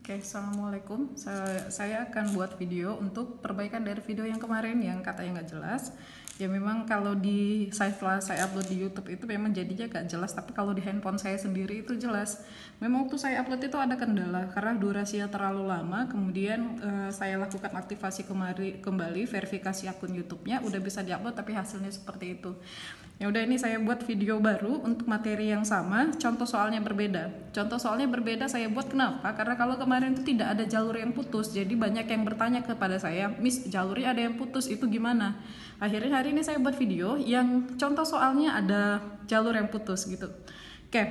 Oke, assalamualaikum. Saya akan buat video untuk perbaikan dari video yang kemarin yang katanya nggak jelas. Ya memang kalau setelah saya upload di YouTube itu memang jadinya nggak jelas, tapi kalau di handphone saya sendiri itu jelas. Memang waktu saya upload itu ada kendala karena durasinya terlalu lama. Kemudian saya lakukan aktivasi kembali verifikasi akun YouTube-nya, udah bisa diupload tapi hasilnya seperti itu. Ya udah, ini saya buat video baru untuk materi yang sama, contoh soalnya berbeda. Contoh soalnya berbeda saya buat kenapa? Karena kalau kemarin itu tidak ada jalur yang putus, jadi banyak yang bertanya kepada saya, "Miss, jalurnya ada yang putus, itu gimana?" Akhirnya hari ini saya buat video yang contoh soalnya ada jalur yang putus gitu. Oke,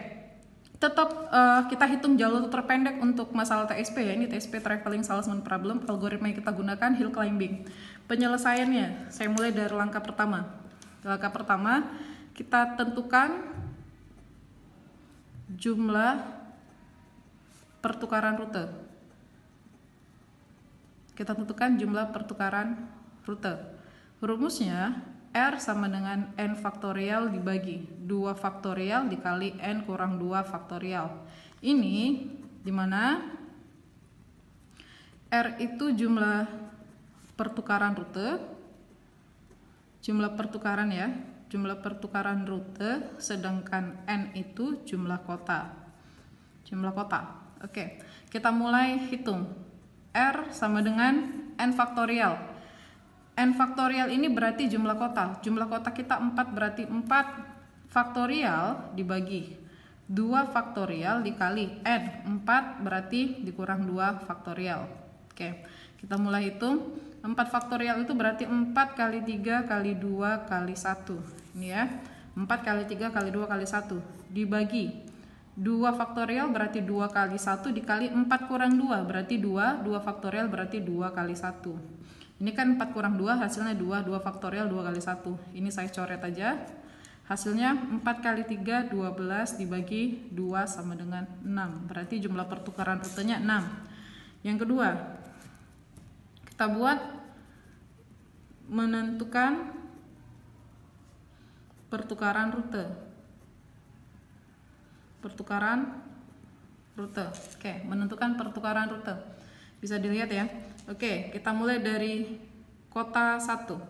tetap kita hitung jalur terpendek untuk masalah TSP ya. Ini TSP Traveling Salesman Problem, algoritma yang kita gunakan hill climbing. Penyelesaiannya, saya mulai dari langkah pertama. Langkah pertama, kita tentukan jumlah pertukaran rute. Kita tentukan jumlah pertukaran rute. Rumusnya R sama dengan N faktorial dibagi 2 faktorial dikali N kurang 2 faktorial. Ini dimana R itu jumlah pertukaran rute, jumlah pertukaran ya, jumlah pertukaran rute, sedangkan N itu jumlah kota. Jumlah kota. Oke, kita mulai hitung. R sama dengan N faktorial. N faktorial ini berarti jumlah kota. Jumlah kota kita 4, berarti 4 faktorial dibagi 2 faktorial dikali N. 4 berarti dikurang 2 faktorial. Oke, kita mulai hitung. 4 faktorial itu berarti 4 kali 3 kali 2 kali 1. Ini ya, 4 kali 3 kali 2 kali 1 dibagi 2 faktorial berarti 2 kali 1 dikali 4 kurang 2 berarti 2. 2 faktorial berarti 2 kali 1. Ini kan 4 kurang 2 hasilnya 2. 2 faktorial 2 kali 1. Ini saya coret aja. Hasilnya 4 kali 3 12 dibagi 2 sama dengan 6. Berarti jumlah pertukaran rutenya 6. Yang kedua, kita buat menentukan pertukaran rute. Pertukaran rute. Oke, menentukan pertukaran rute. Bisa dilihat ya. Oke, kita mulai dari kota 1.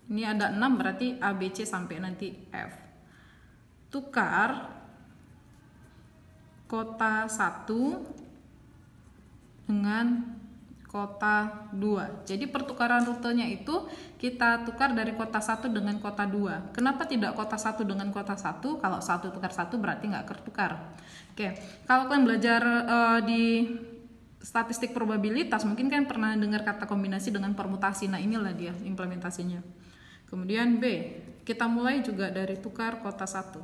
Ini ada 6 berarti A, B, C sampai nanti F. Tukar kota 1 dengan kota 2. Jadi pertukaran rutenya itu kita tukar dari kota 1 dengan kota 2. Kenapa tidak kota 1 dengan kota 1? Kalau 1 tukar 1 berarti nggak ketukar. Oke, kalau kalian belajar di statistik probabilitas, mungkin kan pernah dengar kata kombinasi dengan permutasi. Nah, inilah dia implementasinya. Kemudian B, kita mulai juga dari tukar kota 1.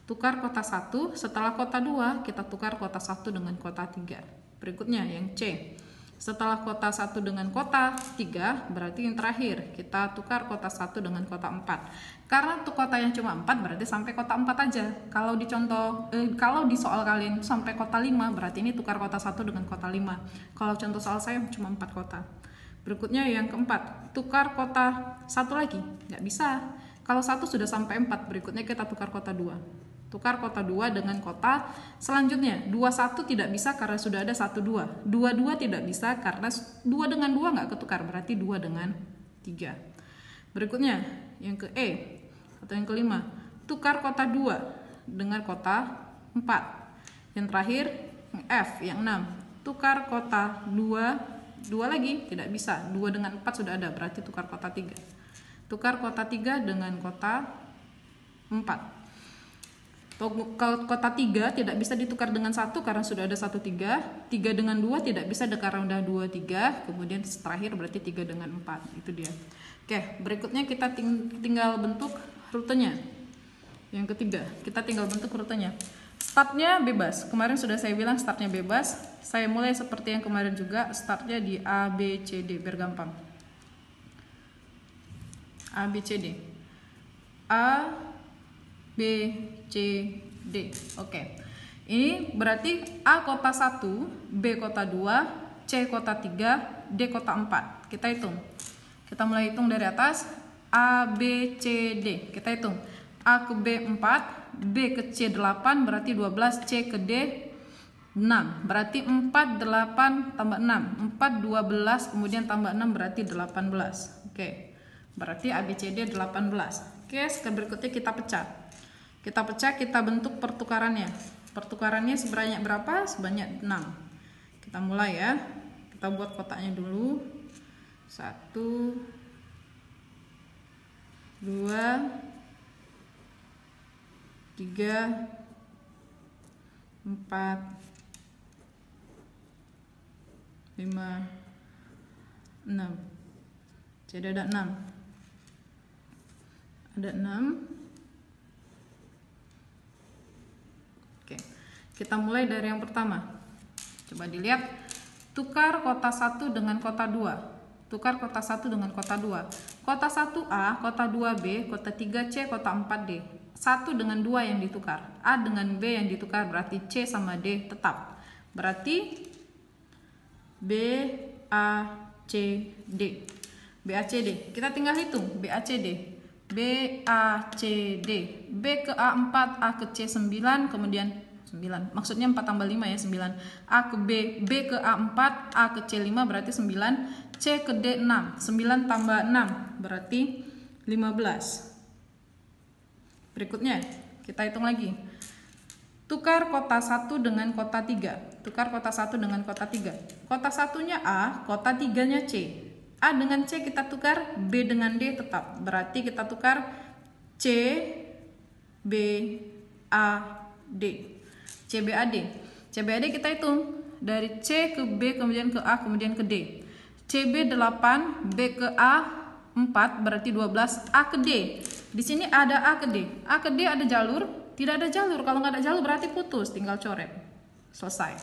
Tukar kota 1, setelah kota 2, kita tukar kota 1 dengan kota 3. Berikutnya yang C. Setelah kota 1 dengan kota 3, berarti yang terakhir kita tukar kota 1 dengan kota 4. Karena untuk kota yang cuma 4 berarti sampai kota 4 aja. Kalau di soal kalian sampai kota 5, berarti ini tukar kota 1 dengan kota 5. Kalau contoh soal saya cuma 4 kota. Berikutnya yang keempat, tukar kota 1 lagi. Nggak bisa. Kalau 1 sudah sampai 4, berikutnya kita tukar kota 2. Tukar kota 2 dengan kota selanjutnya. 21 tidak bisa karena sudah ada 12. 22 tidak bisa karena 2 dengan 2 nggak ketukar, berarti 2 dengan 3. Berikutnya yang ke E atau yang kelima, tukar kota 2 dengan kota 4. Yang terakhir yang F, yang 6, tukar kota 2 lagi tidak bisa. 2 dengan 4 sudah ada, berarti tukar kota 3. Tukar kota 3 dengan kota 4. Kalau kota 3 tidak bisa ditukar dengan 1 karena sudah ada 1 3. 3 dengan 2 tidak bisa karena udah 2 3. Kemudian terakhir berarti 3 dengan 4. Itu dia. Oke, berikutnya kita tinggal bentuk rutenya. Yang ketiga, kita tinggal bentuk rutenya. Startnya bebas. Kemarin sudah saya bilang startnya bebas. Saya mulai seperti yang kemarin juga, startnya di A, B, C, D, biar gampang. A, B, C, D. A, B, C, D. Oke. Ini berarti A kota 1, B kota 2, C kota 3, D kota 4. Kita hitung. Kita mulai hitung dari atas. A, B, C, D. Kita hitung. A ke B 4, B ke C 8, berarti 12, C ke D 6. Berarti 4, 8 tambah 6. 4, 12, kemudian tambah 6 berarti 18. Oke. Berarti ABCD 18. Oke, step berikutnya kita pecah. Kita pecah, kita bentuk pertukarannya. Pertukarannya sebanyak berapa? Sebanyak 6. Kita mulai ya. Kita buat kotaknya dulu. 1, 2, 3, 4, 5, 6. Jadi ada 6. Ada 6. Oke. Kita mulai dari yang pertama. Coba dilihat. Tukar kota 1 dengan kota 2. Tukar kota 1 dengan kota 2. Kota 1A, kota 2B, kota 3C, kota 4D. 1 dengan 2 yang ditukar. A dengan B yang ditukar, berarti C sama D tetap. Berarti B, A, C, D. B, A, C, D. Kita tinggal hitung B, A, C, D. B, A, C, D. B ke A 4, A ke C 9, kemudian 9. Maksudnya 4 tambah 5 ya, 9. A ke B, B ke A 4, A ke C 5 berarti 9. C ke D 6. 9 tambah 6 berarti 15. Berikutnya, kita hitung lagi. Tukar kota 1 dengan kota 3. Tukar kota 1 dengan kota 3. Kota 1-nya A, kota 3-nya C. A dengan C kita tukar, B dengan D tetap. Berarti kita tukar C, B, A, D. C, B, A, D. C, B, A, D kita hitung. Dari C ke B, kemudian ke A, kemudian ke D. C, B 8, B ke A 4, berarti 12. A ke D. Di sini ada A ke D. A ke D ada jalur? Tidak ada jalur. Kalau nggak ada jalur berarti putus, tinggal coret. Selesai.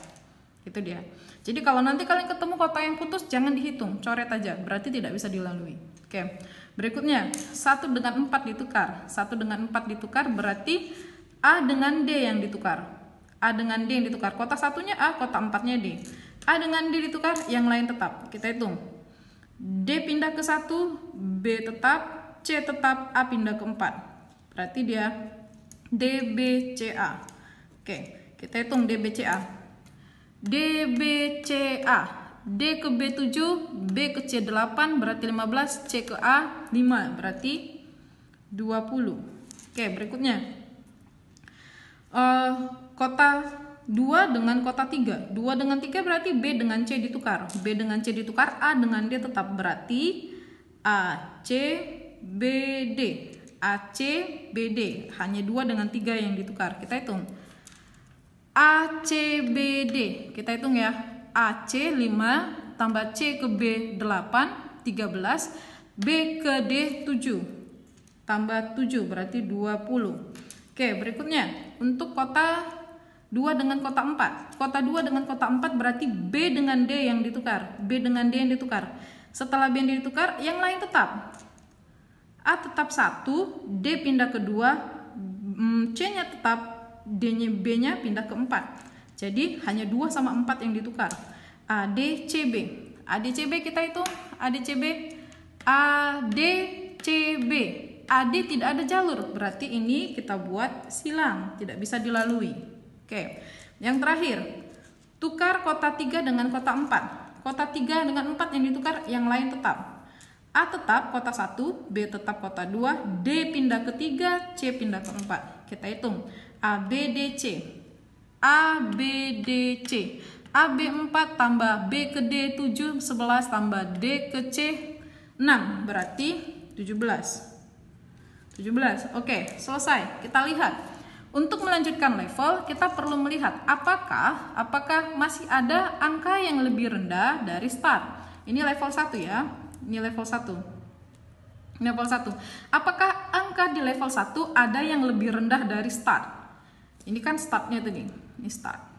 Itu dia. Jadi kalau nanti kalian ketemu kota yang putus, jangan dihitung, coret aja. Berarti tidak bisa dilalui. Oke. Berikutnya, 1 dengan 4 ditukar. 1 dengan 4 ditukar berarti A dengan D yang ditukar. A dengan D yang ditukar. Kota 1-nya A, kota 4-nya D. A dengan D ditukar, yang lain tetap. Kita hitung. D pindah ke 1, B tetap, C tetap, A pindah ke 4. Berarti dia DBCA. Oke, kita hitung DBCA. DBCA. D ke B 7, B ke C 8 berarti 15, C ke A 5 berarti 20. Oke, berikutnya. Kota 2 dengan kota 3. 2 dengan 3 berarti B dengan C ditukar. B dengan C ditukar, A dengan D tetap. Berarti A, C, B, D. AC, BD. Hanya 2 dengan 3 yang ditukar. Kita hitung. ACBD. Kita hitung ya. AC 5 tambah C ke B 8, 13. B ke D 7. Tambah 7 berarti 20. Oke, berikutnya. Untuk kota 2 dengan kota 4. Kota 2 dengan kota 4 berarti B dengan D yang ditukar. B dengan D yang ditukar. Setelah B yang ditukar, yang lain tetap. A tetap 1, D pindah ke 2, C-nya tetap, B-nya pindah ke 4. Jadi hanya 2 sama 4 yang ditukar. ADCB. ADCB kita hitung. ADCB. ADCB. AD tidak ada jalur. Berarti ini kita buat silang. Tidak bisa dilalui. Oke. Yang terakhir. Tukar kota 3 dengan kota 4. Kota 3 dengan 4 yang ditukar, yang lain tetap. A tetap kota 1, B tetap kota 2, D pindah ke 3, C pindah ke 4. Kita hitung. ABDC. ABDC. AB 4 tambah B ke D 7, 11 tambah D ke C 6. Berarti 17. 17. Oke, selesai. Kita lihat. Untuk melanjutkan level, kita perlu melihat apakah masih ada angka yang lebih rendah dari start. Ini level 1 ya. Ini level 1. Level 1. Apakah angka di level 1 ada yang lebih rendah dari start? Ini kan startnya tadi. Ini start.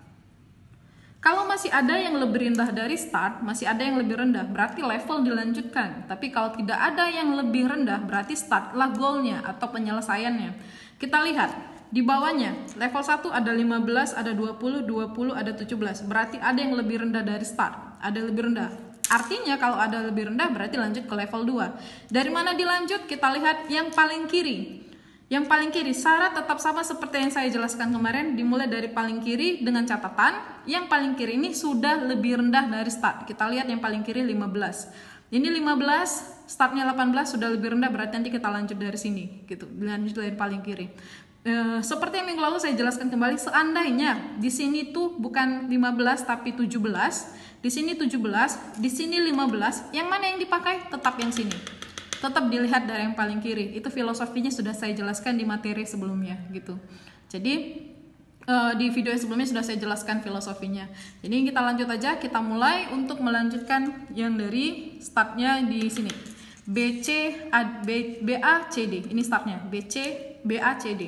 Kalau masih ada yang lebih rendah dari start, masih ada yang lebih rendah, berarti level dilanjutkan. Tapi kalau tidak ada yang lebih rendah, berarti start lah goalnya atau penyelesaiannya. Kita lihat. Di bawahnya, level 1 ada 15, ada 20, 20, ada 17. Berarti ada yang lebih rendah dari start. Ada yang lebih rendah. Artinya kalau ada lebih rendah berarti lanjut ke level 2. Dari mana dilanjut? Kita lihat yang paling kiri. Yang paling kiri, syarat tetap sama seperti yang saya jelaskan kemarin, dimulai dari paling kiri dengan catatan yang paling kiri ini sudah lebih rendah dari start. Kita lihat yang paling kiri 15. Ini 15, startnya 18 sudah lebih rendah, berarti nanti kita lanjut dari sini gitu. Lanjut dari paling kiri. Seperti yang minggu lalu saya jelaskan kembali, seandainya di sini tuh bukan 15 tapi 17, di sini 17, di sini 15, yang mana yang dipakai? Tetap yang sini. Tetap dilihat dari yang paling kiri. Itu filosofinya sudah saya jelaskan di materi sebelumnya gitu. Jadi di video sebelumnya sudah saya jelaskan filosofinya. Jadi kita lanjut aja, kita mulai untuk melanjutkan yang dari startnya di sini. BACD. Ini startnya. BACD.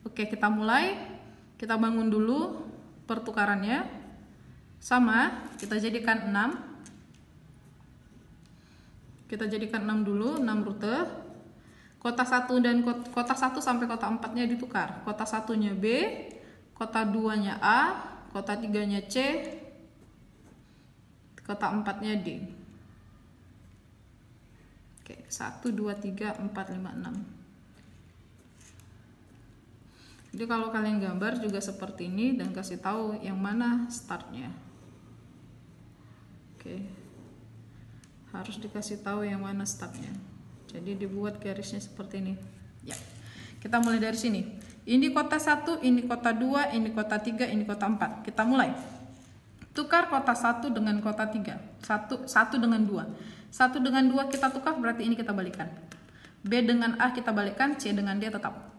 Oke, kita mulai. Kita bangun dulu pertukarannya. Sama, kita jadikan 6. Kita jadikan 6 dulu, 6 rute. Kota 1 dan kota 1 sampai kota 4-nya ditukar. Kota 1-nya B, kota 2-nya A, kota 3-nya C, kota 4-nya D. Oke, 1 2 3 4 5 6. Jadi kalau kalian gambar juga seperti ini dan kasih tahu yang mana startnya. Oke. Harus dikasih tahu yang mana startnya. Jadi dibuat garisnya seperti ini. Ya. Kita mulai dari sini. Ini kota 1, ini kota 2, ini kota 3, ini kota 4. Kita mulai. Tukar kota 1 dengan kota 3. 1 dengan 2. 1 dengan 2 kita tukar, berarti ini kita balikan. B dengan A kita balikan, C dengan D tetap.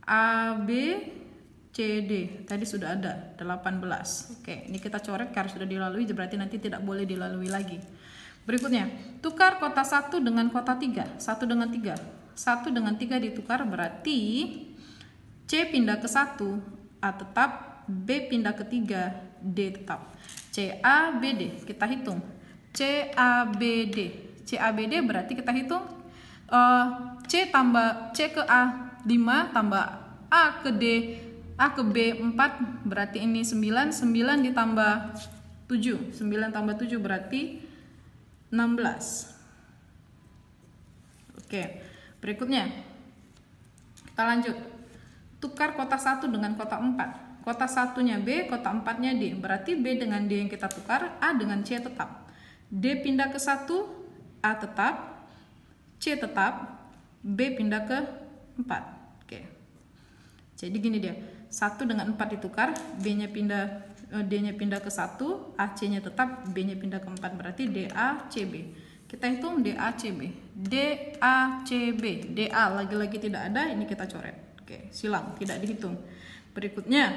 A, B, C, D. Tadi sudah ada 18. Oke, ini kita coret karena sudah dilalui, berarti nanti tidak boleh dilalui lagi. Berikutnya, tukar kota 1 dengan kota 3. 1 dengan 3. 1 dengan 3 ditukar, berarti C pindah ke 1, A tetap, B pindah ke 3, D tetap. C, A, B, D. Kita hitung. C, A, B, D. C, A, B, D berarti kita hitung. C tambah C ke A 5 tambah A ke D, A ke B 4, berarti ini 9. 9 ditambah 7. 9 tambah 7 berarti 16. Oke, berikutnya kita lanjut. Tukar kota 1 dengan kota 4. Kota 1-nya B, kota 4-nya D. Berarti B dengan D yang kita tukar, A dengan C tetap. D pindah ke 1, A tetap, C tetap, B pindah ke 4. Oke. Jadi gini dia. 1 dengan 4 ditukar, D-nya pindah ke 1, AC-nya tetap, B-nya pindah ke 4, berarti DACB. Kita hitung DACB. DACB. DA lagi-lagi tidak ada, ini kita coret. Oke, silang, tidak dihitung. Berikutnya,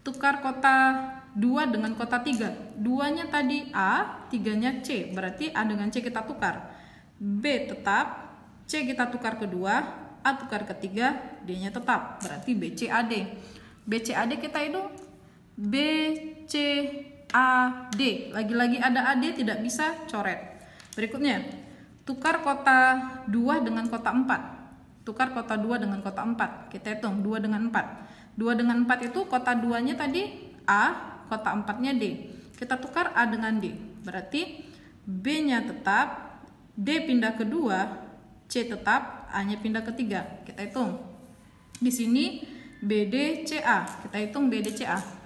tukar kota 2 dengan kota 3. 2-nya tadi A, 3-nya C, berarti A dengan C kita tukar. B tetap, C kita tukar ke 2, A tukar ke 3, D-nya tetap, berarti BCAD. BCAD kita hitung. BCAD, lagi-lagi ada AD, tidak bisa coret. Berikutnya, tukar kota 2 dengan kota 4. Tukar kota 2 dengan kota 4. Kita hitung 2 dengan 4. 2 dengan 4 itu kota 2-nya tadi A, kota 4-nya D. Kita tukar A dengan D. Berarti B-nya tetap, D pindah ke 2, C tetap, A-nya pindah ke 3. Kita hitung. Di sini BDCA. Kita hitung BDCA.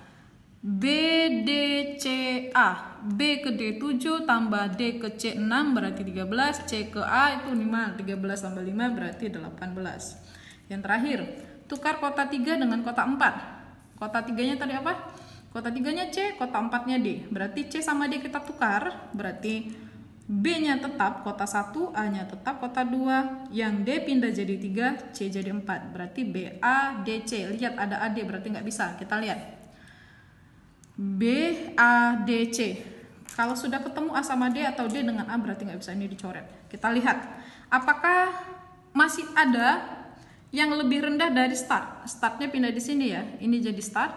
BDCA, B ke D 7 tambah D ke C 6 berarti 13, C ke A itu 5, 13 tambah 5 berarti 18. Yang terakhir, tukar kota 3 dengan kota 4. Kota 3-nya tadi apa? Kota 3-nya C, kota 4-nya D. Berarti C sama D kita tukar, berarti B-nya tetap kota 1, A-nya tetap kota 2, yang D pindah jadi 3, C jadi 4. Berarti BADC. Lihat ada AD, berarti nggak bisa. Kita lihat. BADC. Kalau sudah ketemu A sama D atau D dengan A berarti nggak bisa, ini dicoret. Kita lihat apakah masih ada yang lebih rendah dari start. Startnya pindah di sini ya. Ini jadi start.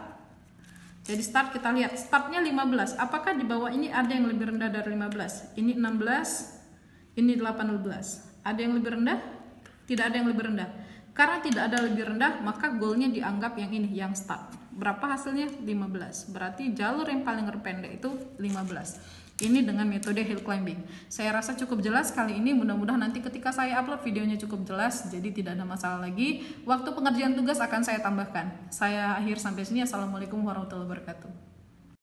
Jadi start kita lihat. Startnya 15. Apakah di bawah ini ada yang lebih rendah dari 15? Ini 16. Ini 18. Ada yang lebih rendah? Tidak ada yang lebih rendah. Karena tidak ada lebih rendah, maka goalnya dianggap yang ini, yang start. berapa hasilnya? 15. Berarti jalur yang paling terpendek itu 15. Ini dengan metode hill climbing. Saya rasa cukup jelas kali ini, mudah-mudahan nanti ketika saya upload videonya cukup jelas, jadi tidak ada masalah lagi. Waktu pengerjaan tugas akan saya tambahkan. Saya akhir sampai sini. Assalamualaikum warahmatullahi wabarakatuh.